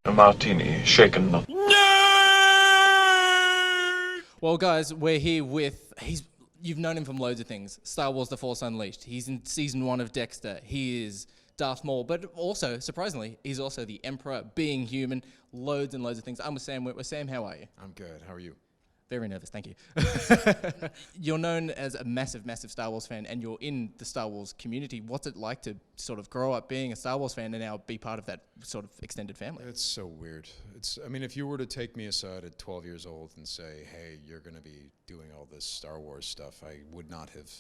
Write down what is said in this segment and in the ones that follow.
A martini, shaken not. Well, guys, we're here with... You've known him from loads of things. Star Wars The Force Unleashed. He's in Season 1 of Dexter. He is Darth Maul. But also, surprisingly, he's also the Emperor, being human, loads and loads of things. I'm with Sam Witwer. Sam, how are you? I'm good. How are you? Very nervous, thank you. You're known as a massive, massive Star Wars fan, and you're in the Star Wars community. What's it like to sort of grow up being a Star Wars fan and now be part of that sort of extended family? It's so weird. I mean, if you were to take me aside at 12 years old and say, hey, you're going to be doing all this Star Wars stuff, I would not have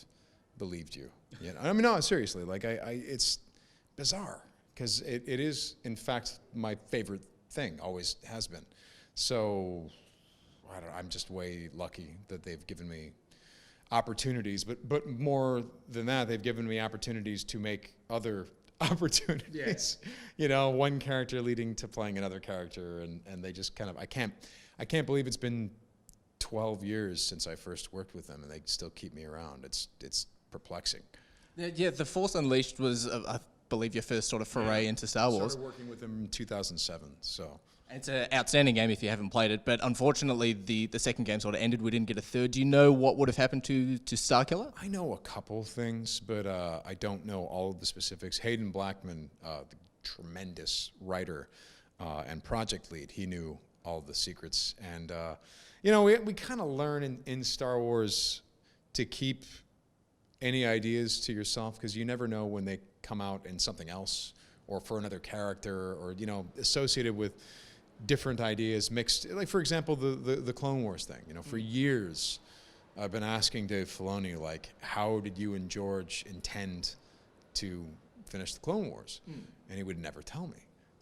believed you. You know? I mean, no, seriously, like, it's bizarre, because it is, in fact, my favorite thing, always has been. So... I'm just way lucky that they've given me opportunities, but more than that, they've given me opportunities to make other opportunities. Yeah. You know, one character leading to playing another character, and they just kind of, I can't believe it's been 12 years since I first worked with them, and they still keep me around. It's perplexing. Yeah, The Force Unleashed was, I believe, your first sort of foray into Star Wars. I started working with them in 2007, so... It's an outstanding game if you haven't played it, but unfortunately the second game sort of ended. We didn't get a third. Do you know what would have happened to Starkiller? I know a couple things, but I don't know all of the specifics. Hayden Blackman, the tremendous writer and project lead, he knew all the secrets. And, you know, we kind of learn in Star Wars to keep any ideas to yourself, because you never know when they come out in something else or for another character or, you know, associated with different ideas mixed. Like, for example, the Clone Wars thing. You know, for years I've been asking Dave Filoni, like, how did you and George intend to finish the Clone Wars? And he would never tell me.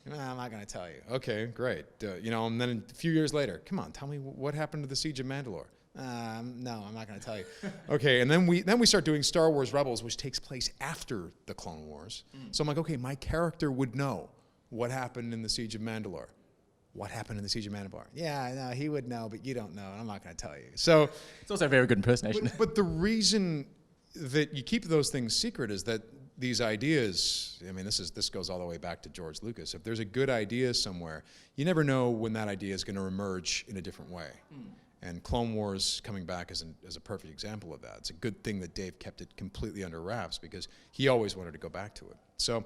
I'm not going to tell you. Okay, great. You know, and then a few years later, come on, tell me what happened to the Siege of Mandalore. No, I'm not going to tell you. Okay, and then we start doing Star Wars Rebels, which takes place after the Clone Wars. So I'm like, okay, my character would know what happened in the Siege of Mandalore. What happened in the Siege of Mandalore? Yeah, no, he would know, but you don't know, and I'm not going to tell you. So it's also a very good impersonation. But the reason that you keep those things secret is that these ideas, I mean, this goes all the way back to George Lucas. If there's a good idea somewhere, you never know when that idea is going to emerge in a different way. And Clone Wars coming back is a perfect example of that. It's a good thing that Dave kept it completely under wraps, because he always wanted to go back to it. So,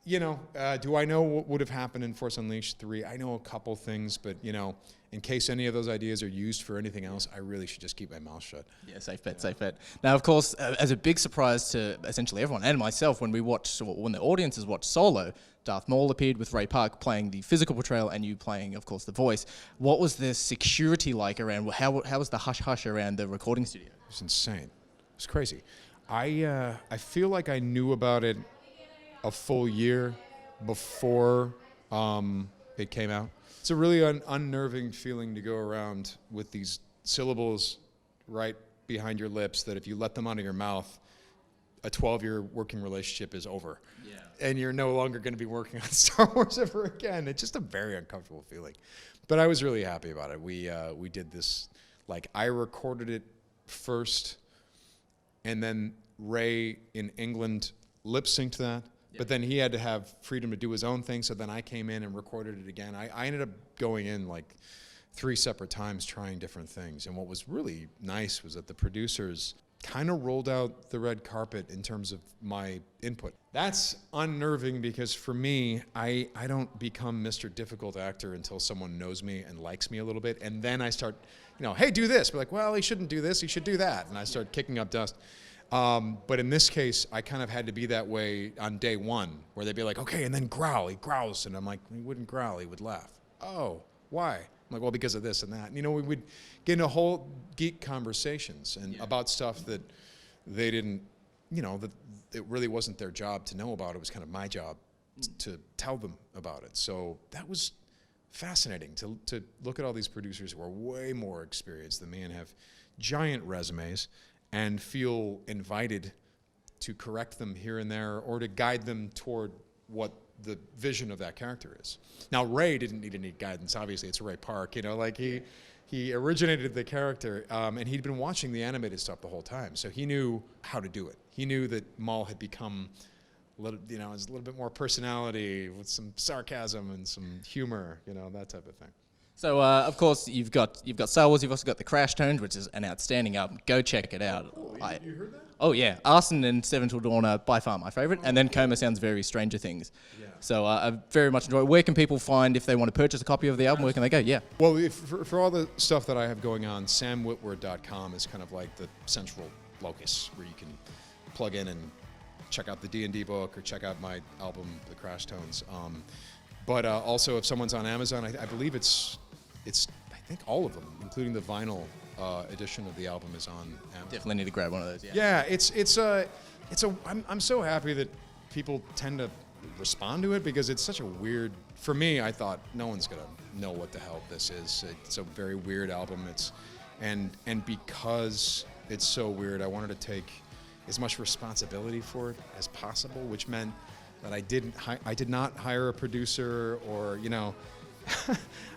you know, do I know what would have happened in Force Unleashed 3? I know a couple things, but, you know, in case any of those ideas are used for anything else, I really should just keep my mouth shut. Yeah, safe bet, safe bet. Now, of course, as a big surprise to essentially everyone, and myself, when the audiences watched Solo, Darth Maul appeared with Ray Park playing the physical portrayal and you playing, of course, the voice. What was the security like around, how was the hush-hush around the recording studio? It was insane. It was crazy. I feel like I knew about it a full year before it came out. It's a really unnerving feeling to go around with these syllables right behind your lips that if you let them out of your mouth, a 12-year working relationship is over. Yeah. And you're no longer going to be working on Star Wars ever again. It's just a very uncomfortable feeling. But I was really happy about it. We did this, like, I recorded it first, and then Ray in England lip-synced that. But then he had to have freedom to do his own thing, so then I came in and recorded it again. I ended up going in like 3 separate times trying different things. And what was really nice was that the producers kind of rolled out the red carpet in terms of my input. That's unnerving, because for me, I don't become Mr. Difficult Actor until someone knows me and likes me a little bit. And then I start, you know, hey, do this. But like, well, he shouldn't do this, he should do that. And I start kicking up dust. But in this case, I kind of had to be that way on day one, where they'd be like, okay, and then growl. He growls. And I'm like, he wouldn't growl, he would laugh. Oh, why? I'm like, well, because of this and that. And, you know, we would get into whole geek conversations and about stuff that they didn't, you know, that it really wasn't their job to know about. It was kind of my job to tell them about it. So that was fascinating to look at all these producers who are way more experienced than me and have giant resumes, and feel invited to correct them here and there or to guide them toward what the vision of that character is. Now, Ray didn't need any guidance. Obviously, it's Ray Park. You know, like he originated the character, and he'd been watching the animated stuff the whole time, so he knew how to do it. He knew that Maul had become It's a little bit more personality with some sarcasm and some humor, that type of thing. So, of course, you've got Star Wars. You've also got the Crashtones, which is an outstanding album. Go check it out. You heard that? Oh yeah, Arson and Seven Till Dawn are by far my favorite, and then Coma sounds very Stranger Things. Yeah. So I very much enjoy it. Where can people find if they want to purchase a copy of the album? Where can they go? Yeah. Well, for all the stuff that I have going on, samwitwer.com is kind of like the central locus where you can plug in and check out the D&D book or check out my album, The Crashtones. But also, if someone's on Amazon, I believe it's I think all of them, including the vinyl edition of the album, is on Amazon. Definitely need to grab one of those. Yeah, I'm so happy that people tend to respond to it because it's such a weird. For me, I thought no one's gonna know what the hell this is. It's a very weird album. And because it's so weird, I wanted to take as much responsibility for it as possible, which meant that I did not hire a producer or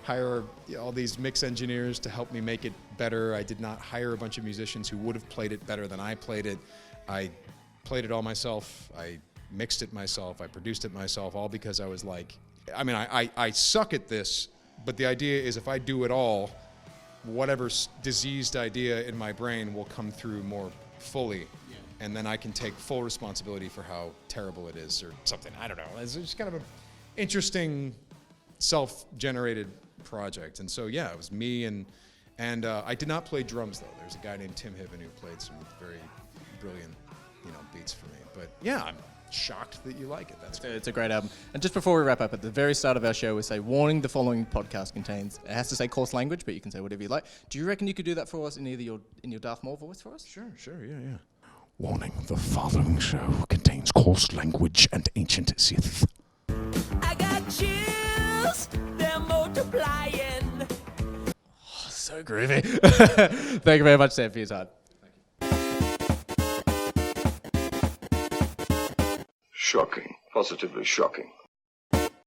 hire all these mix engineers to help me make it better. I did not hire a bunch of musicians who would have played it better than I played it. I played it all myself. I mixed it myself. I produced it myself, all because I was like, I suck at this, but the idea is if I do it all, whatever diseased idea in my brain will come through more fully. And then I can take full responsibility for how terrible it is or something. I don't know. It's just kind of an interesting self-generated project. And so, yeah, it was me and I did not play drums, though. There's a guy named Tim Hibben who played some very brilliant, beats for me. But, yeah, I'm shocked that you like it. It's a great album. And just before we wrap up, at the very start of our show, we say, warning, the following podcast contains, it has to say coarse language, but you can say whatever you like. Do you reckon you could do that for us in either your Darth Maul voice for us? Sure, yeah. Warning, the following show contains coarse language and ancient Sith. I got chills, they're multiplying. Oh, so groovy. Thank you very much, Sam, for your time. Shocking. Positively shocking.